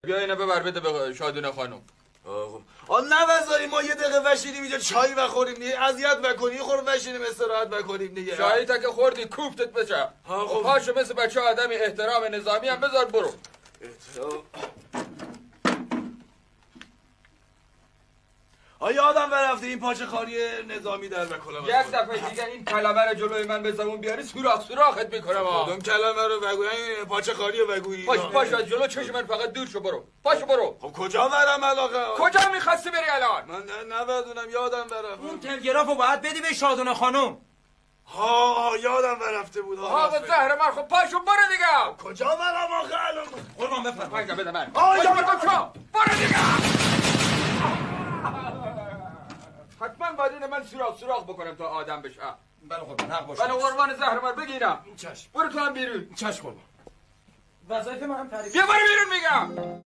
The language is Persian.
بیا اینو ببر بده به شادونه خانم. نوزاری ما یه دقیقه وشینیم اینجا چای بخوریم دیگه، اذیت نکنی، خور وشینیم استراحت بکنیم دیگه. چایی تا که خوردی کوفتت بشه. پاشو مثل بچه آدمی احترام نظامی هم بذار برو. آیا آدم برفته این پاچه خاری نظامی در بکنم؟ یک دفعه دیگه این کلمه رو جلوی من به زبون بیاری سوراخت میکنم. کدوم کلمه رو بگوی؟ این پاچه خاری رو بگوی. پاش از جلو چشم من فقط دور شو برو. پاشو برو. خب کجا برم علاقه؟ کجا میخواستی بری الان؟ من نبدونم یادم برفت. اون تلگرافو باید بدی به شادونه خانم. یادم برفته بود. به زهر من. خب پاشو برو دیگه. کجا برم آخه الان؟ قربان بفرما. پاشو بده من. برو دیگه. حتما باید اینه من سوراخ بکنم تا آدم بشه. بله قربان حق باشه. بله قربان زهر من بگیرم. چشم. برو تو هم بیرون. چشم قربان. وظایف من هم تعریف. بیا برو بیرون میگم.